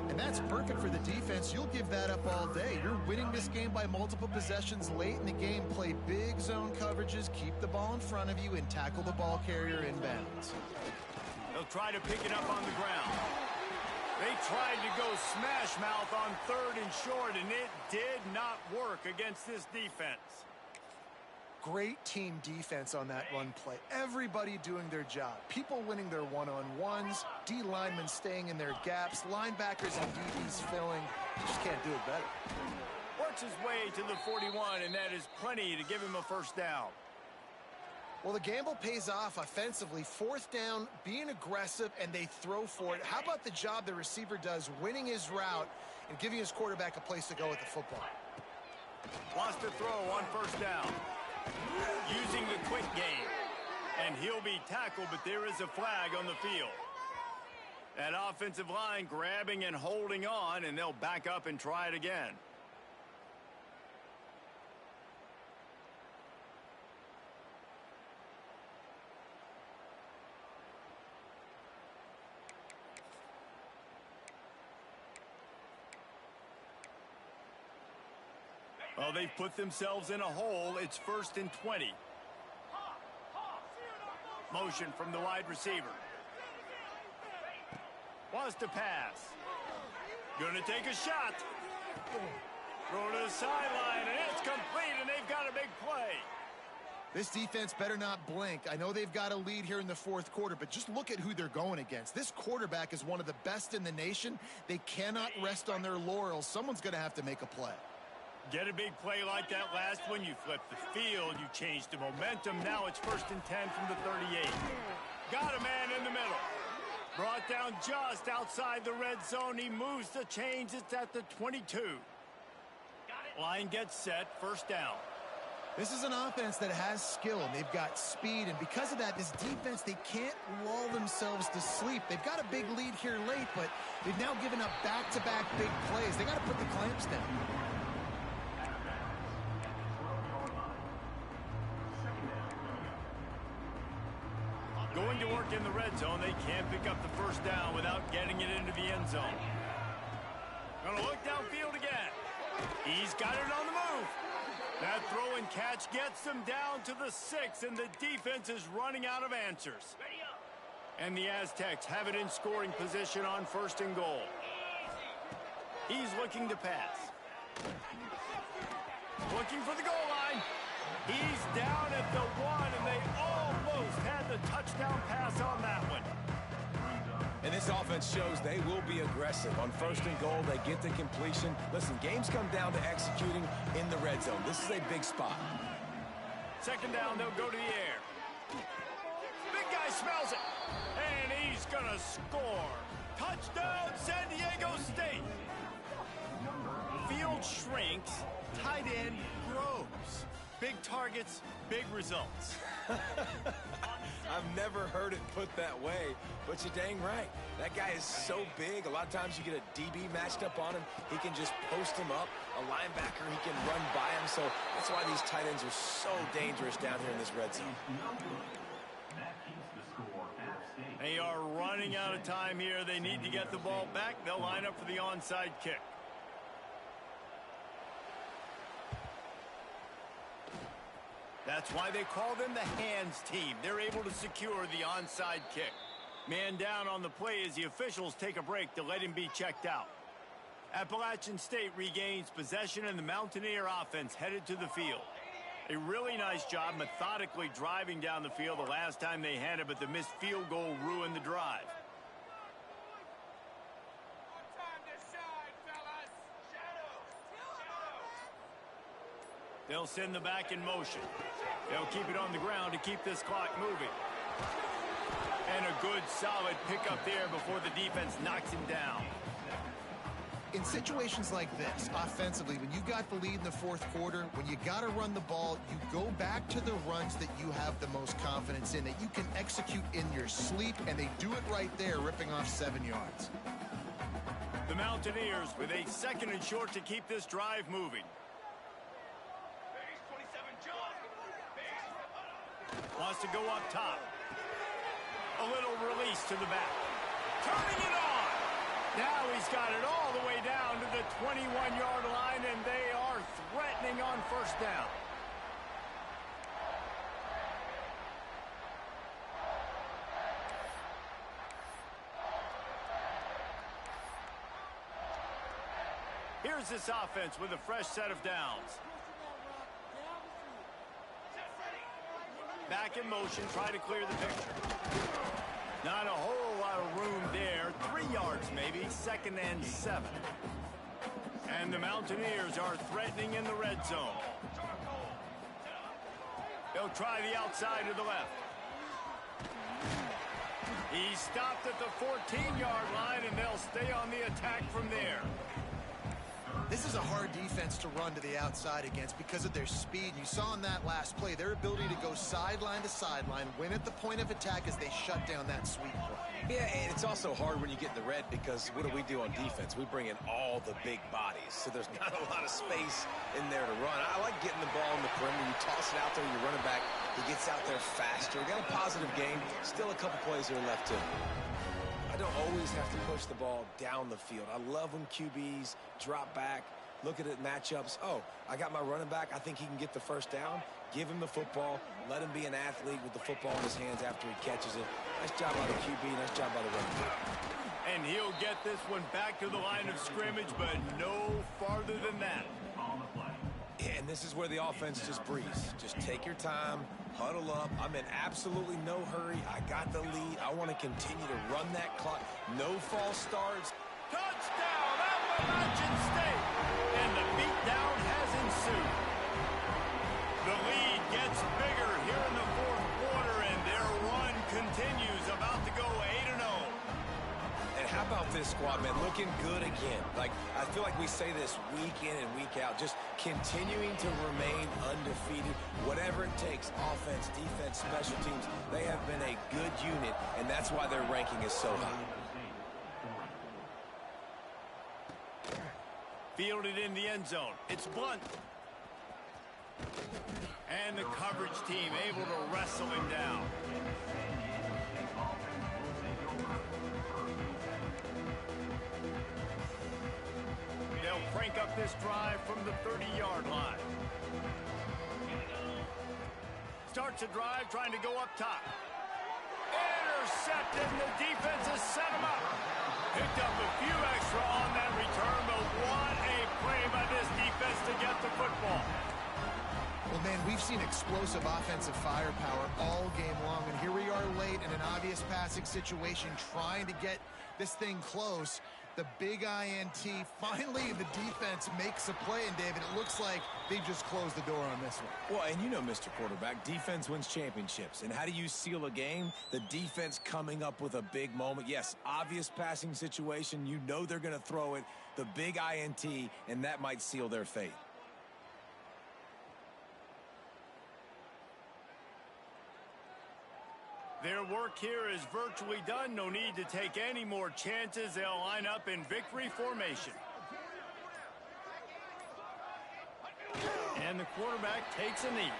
[SPEAKER 2] And that's perfect for the defense. You'll give that up all day. You're winning this game by multiple possessions late in the game. Play big zone coverages, keep the ball in front of you, and tackle the ball carrier inbounds.
[SPEAKER 1] They'll try to pick it up on the ground. They tried to go smash mouth on 3rd and short, and it did not work against this defense.
[SPEAKER 2] Great team defense on that run play. Everybody doing their job. People winning their one-on-ones, D linemen staying in their gaps, linebackers and DBs filling. Just can't do it better.
[SPEAKER 1] Works his way to the 41, and that is plenty to give him a first down.
[SPEAKER 2] Well, the gamble pays off offensively. 4th down, being aggressive, and they throw for it. How about the job the receiver does, winning his route and giving his quarterback a place to go with the football?
[SPEAKER 1] Wants to throw on first down. Using the quick game. And he'll be tackled, but there is a flag on the field. That offensive line grabbing and holding on, and they'll back up and try it again. Well, they've put themselves in a hole. It's 1st and 20. Motion from the wide receiver. Wants to pass. Gonna take a shot. Throw to the sideline, and it's complete, and they've got a big play.
[SPEAKER 2] This defense better not blink. I know they've got a lead here in the 4th quarter, but just look at who they're going against. This quarterback is one of the best in the nation. They cannot rest on their laurels. Someone's going to have to make a play.
[SPEAKER 1] Get a big play like that last one, you flip the field, you change the momentum. Now it's 1st and 10 from the 38. Got a man in the middle. Brought down just outside the red zone. He moves the chains. It's at the 22. Line gets set. 1st down.
[SPEAKER 2] This is an offense that has skill. They've got speed, and because of that, this defense, they can't lull themselves to sleep. They've got a big lead here late, but they've now given up back-to-back big plays. They got to put the clamps down.
[SPEAKER 1] Going to work in the red zone. They can't pick up the 1st down without getting it into the end zone. Gonna look downfield again. He's got it on the move. That throw and catch gets them down to the 6, and the defense is running out of answers. And the Aztecs have it in scoring position on 1st and goal. He's looking to pass. Looking for the goal line. He's down at the 1, and they almost had the touchdown pass on that one.
[SPEAKER 3] And this offense shows they will be aggressive. On 1st and goal, they get the completion. Listen, games come down to executing in the red zone. This is a big spot.
[SPEAKER 1] 2nd down, they'll go to the air. Big guy smells it. And he's going to score. Touchdown, San Diego State. Field shrinks, tight end grows. Big targets, big results.
[SPEAKER 3] I've never heard it put that way, but you're dang right. That guy is so big. A lot of times you get a DB matched up on him. He can just post him up. A linebacker, he can run by him. So that's why these tight ends are so dangerous down here in this red zone.
[SPEAKER 1] They are running out of time here. They need to get the ball back. They'll line up for the onside kick. That's why they call them the hands team. They're able to secure the onside kick. Man down on the play as the officials take a break to let him be checked out. Appalachian State regains possession, and the Mountaineer offense headed to the field. A really nice job methodically driving down the field the last time they had it, but the missed field goal ruined the drive. They'll send the back in motion. They'll keep it on the ground to keep this clock moving. And a good, solid pickup there before the defense knocks him down.
[SPEAKER 2] In situations like this, offensively, when you've got the lead in the 4th quarter, when you got to run the ball, you go back to the runs that you have the most confidence in, that you can execute in your sleep, and they do it right there, ripping off 7 yards.
[SPEAKER 1] The Mountaineers with a 2nd and short to keep this drive moving. Wants to go up top. A little release to the back. Turning it on. Now he's got it all the way down to the 21-yard line, and they are threatening on 1st down. Here's this offense with a fresh set of downs. Back in motion, try to clear the picture. Not a whole lot of room there. 3 yards maybe, 2nd and 7. And the Mountaineers are threatening in the red zone. They'll try the outside to the left. He stopped at the 14-yard line, and they'll stay on the attack from there.
[SPEAKER 2] This is a hard defense to run to the outside against because of their speed. You saw in that last play their ability to go sideline to sideline, win at the point of attack as they shut down that sweep play.
[SPEAKER 3] Yeah, and it's also hard when you get in the red because what do on defense? We bring in all the big bodies, so there's not a lot of space in there to run. I like getting the ball in the perimeter. You toss it out there, you run it back. He gets out there faster. Got a positive game. Still a couple plays here left too. I don't always have to push the ball down the field. I love when QBs drop back, look at it matchups. Oh, I got my running back. I think he can get the 1st down. Give him the football. Let him be an athlete with the football in his hands after he catches it. Nice job by the QB. Nice job by the running back.
[SPEAKER 1] And he'll get this one back to the line of scrimmage, but no farther than that.
[SPEAKER 3] Yeah, and this is where the offense just breathes. Just take your time, huddle up. I'm in absolutely no hurry. I got the lead. I want to continue to run that clock. No false starts.
[SPEAKER 1] Touchdown, Appalachian State! And the beatdown has ensued. The lead gets bigger here in the fourth quarter, and their run continues, about to go 8-0.
[SPEAKER 3] And how about this squad, man? Looking good again. Like, I feel like we say this week in and week out, just continuing to remain undefeated. Whatever it takes, offense, defense, special teams, they have been a good unit, and that's why their ranking is so high.
[SPEAKER 1] Fielded in the end zone. It's Blunt. And the coverage team able to wrestle him down. They'll crank up this drive from the 30-yard line. Starts a drive trying to go up top. Intercepted, and the defense has set him up. Picked up a few extra on that return, but what a play by this defense to get the football.
[SPEAKER 2] Well, man, we've seen explosive offensive firepower all game long, and here we are late in an obvious passing situation trying to get this thing close. The big INT, finally the defense makes a play, and David, it looks like they just closed the door on this one.
[SPEAKER 3] Well, and you know, Mr. Quarterback, defense wins championships. And how do you seal a game? The defense coming up with a big moment. Yes, obvious passing situation. You know they're going to throw it. The big INT, and that might seal their fate.
[SPEAKER 1] Their work here is virtually done. No need to take any more chances. They'll line up in victory formation. And the quarterback takes a knee.